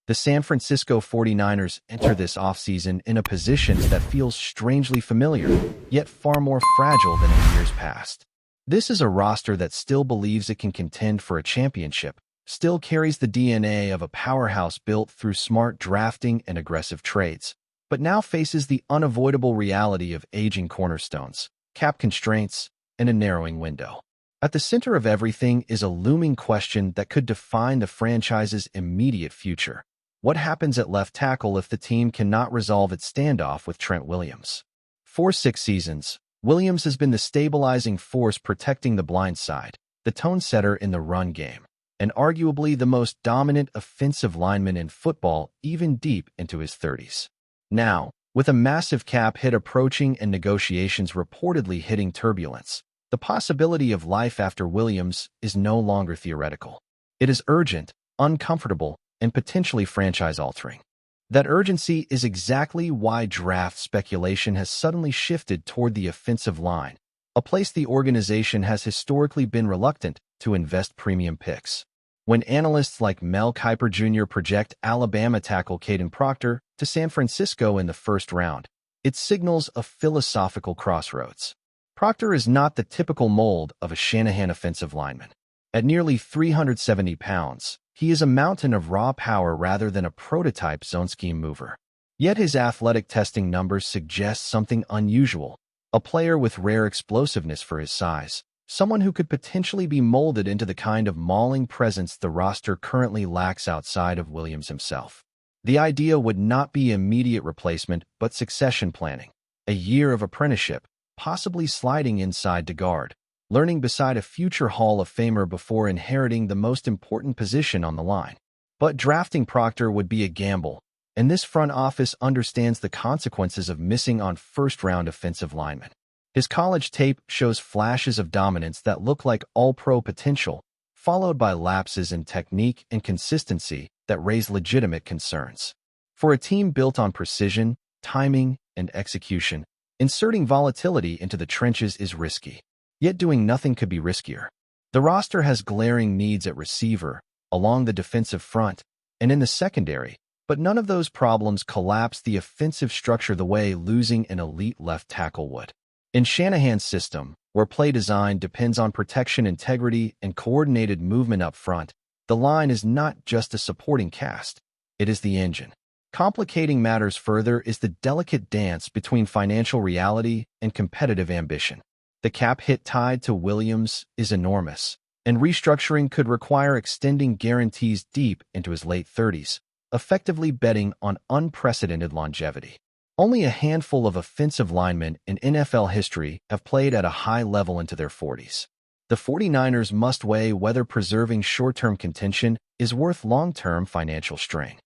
The San Francisco 49ers enter this offseason in a position that feels strangely familiar, yet far more fragile than in years past. This is a roster that still believes it can contend for a championship, still carries the DNA of a powerhouse built through smart drafting and aggressive trades, but now faces the unavoidable reality of aging cornerstones, cap constraints, and a narrowing window. At the center of everything is a looming question that could define the franchise's immediate future. What happens at left tackle if the team cannot resolve its standoff with Trent Williams? For 6 seasons, Williams has been the stabilizing force protecting the blind side, the tone setter in the run game, and arguably the most dominant offensive lineman in football even deep into his 30s. Now, with a massive cap hit approaching and negotiations reportedly hitting turbulence, the possibility of life after Williams is no longer theoretical. It is urgent, uncomfortable, and potentially franchise-altering. That urgency is exactly why draft speculation has suddenly shifted toward the offensive line, a place the organization has historically been reluctant to invest premium picks. When analysts like Mel Kiper Jr. project Alabama tackle Caden Proctor to San Francisco in the first round, it signals a philosophical crossroads. Proctor is not the typical mold of a Shanahan offensive lineman. At nearly 370 pounds, he is a mountain of raw power rather than a prototype zone scheme mover. Yet his athletic testing numbers suggest something unusual, a player with rare explosiveness for his size, someone who could potentially be molded into the kind of mauling presence the roster currently lacks outside of Williams himself. The idea would not be immediate replacement but succession planning, a year of apprenticeship, possibly sliding inside to guard, learning beside a future Hall of Famer before inheriting the most important position on the line. But drafting Proctor would be a gamble, and this front office understands the consequences of missing on first-round offensive linemen. His college tape shows flashes of dominance that look like all-pro potential, followed by lapses in technique and consistency that raise legitimate concerns. For a team built on precision, timing, and execution, inserting volatility into the trenches is risky. Yet doing nothing could be riskier. The roster has glaring needs at receiver, along the defensive front, and in the secondary, but none of those problems collapse the offensive structure the way losing an elite left tackle would. In Shanahan's system, where play design depends on protection integrity and coordinated movement up front, the line is not just a supporting cast, it is the engine. Complicating matters further is the delicate dance between financial reality and competitive ambition. The cap hit tied to Williams is enormous, and restructuring could require extending guarantees deep into his late 30s, effectively betting on unprecedented longevity. Only a handful of offensive linemen in NFL history have played at a high level into their 40s. The 49ers must weigh whether preserving short-term contention is worth long-term financial strain.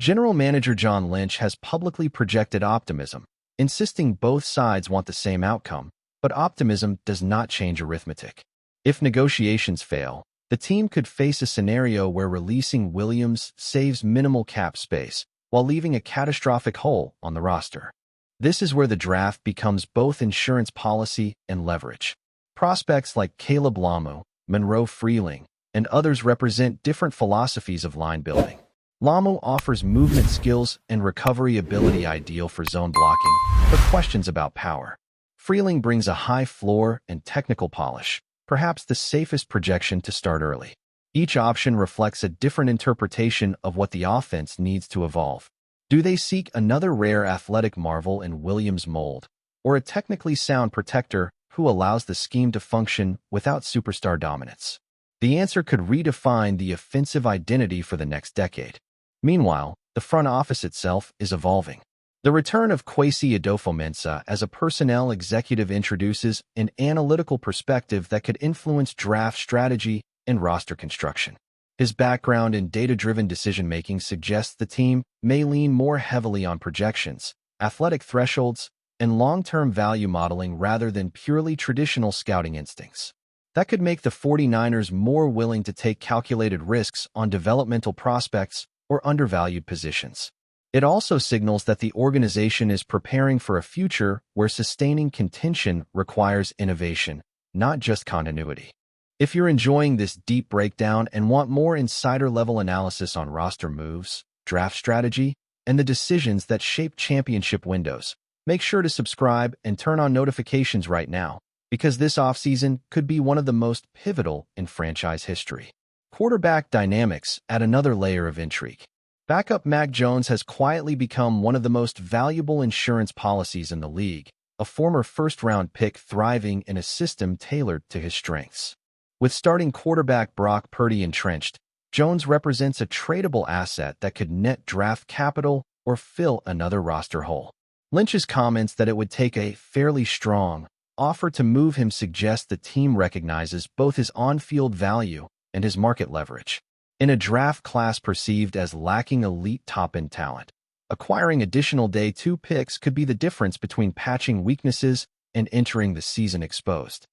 General Manager John Lynch has publicly projected optimism, insisting both sides want the same outcome, but optimism does not change arithmetic. If negotiations fail, the team could face a scenario where releasing Williams saves minimal cap space while leaving a catastrophic hole on the roster. This is where the draft becomes both insurance policy and leverage. Prospects like Caleb Lamu, Monroe Freeling, and others represent different philosophies of line building. Lamu offers movement skills and recovery ability ideal for zone blocking, but questions about power. Freeling brings a high floor and technical polish, perhaps the safest projection to start early. Each option reflects a different interpretation of what the offense needs to evolve. Do they seek another rare athletic marvel in Williams' mold, or a technically sound protector who allows the scheme to function without superstar dominance? The answer could redefine the offensive identity for the next decade. Meanwhile, the front office itself is evolving. The return of Kwesi Adofo-Mensah as a personnel executive introduces an analytical perspective that could influence draft strategy and roster construction. His background in data-driven decision-making suggests the team may lean more heavily on projections, athletic thresholds, and long-term value modeling rather than purely traditional scouting instincts. That could make the 49ers more willing to take calculated risks on developmental prospects or undervalued positions. It also signals that the organization is preparing for a future where sustaining contention requires innovation, not just continuity. If you're enjoying this deep breakdown and want more insider-level analysis on roster moves, draft strategy, and the decisions that shape championship windows. Make sure to subscribe and turn on notifications right now, because this offseason could be one of the most pivotal in franchise history. Quarterback dynamics add another layer of intrigue. Backup Mac Jones has quietly become one of the most valuable insurance policies in the league, a former first-round pick thriving in a system tailored to his strengths. With starting quarterback Brock Purdy entrenched, Jones represents a tradable asset that could net draft capital or fill another roster hole. Lynch's comments that it would take a fairly strong offer to move him suggest the team recognizes both his on-field value and his market leverage. In a draft class perceived as lacking elite top-end talent, acquiring additional Day 2 picks could be the difference between patching weaknesses and entering the season exposed.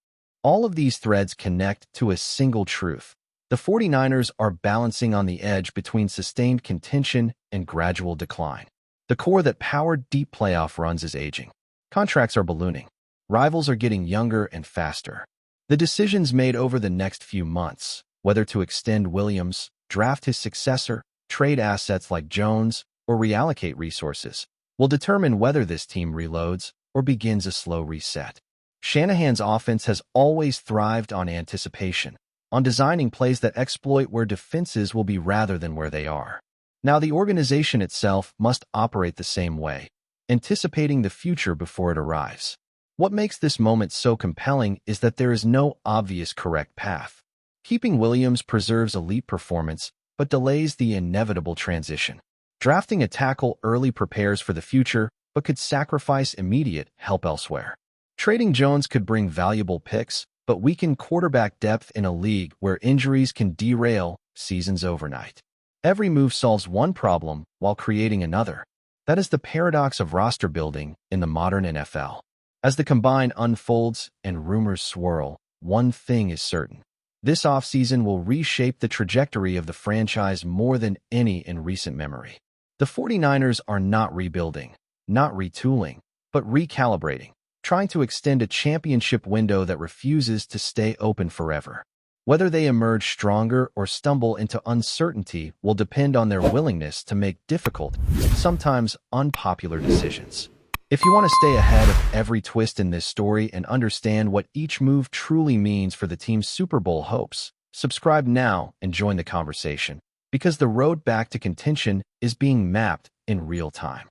All of these threads connect to a single truth. The 49ers are balancing on the edge between sustained contention and gradual decline. The core that powered deep playoff runs is aging. Contracts are ballooning. Rivals are getting younger and faster. The decisions made over the next few months, whether to extend Williams, draft his successor, trade assets like Jones, or reallocate resources, will determine whether this team reloads or begins a slow reset. Shanahan's offense has always thrived on anticipation, on designing plays that exploit where defenses will be rather than where they are. Now the organization itself must operate the same way, anticipating the future before it arrives. What makes this moment so compelling is that there is no obvious correct path. Keeping Williams preserves elite performance, but delays the inevitable transition. Drafting a tackle early prepares for the future, but could sacrifice immediate help elsewhere. Trading Jones could bring valuable picks, but weaken quarterback depth in a league where injuries can derail seasons overnight. Every move solves one problem while creating another. That is the paradox of roster building in the modern NFL. As the combine unfolds and rumors swirl, one thing is certain. This offseason will reshape the trajectory of the franchise more than any in recent memory. The 49ers are not rebuilding, not retooling, but recalibrating, trying to extend a championship window that refuses to stay open forever. Whether they emerge stronger or stumble into uncertainty will depend on their willingness to make difficult, sometimes unpopular decisions. If you want to stay ahead of every twist in this story and understand what each move truly means for the team's Super Bowl hopes, subscribe now and join the conversation, because the road back to contention is being mapped in real time.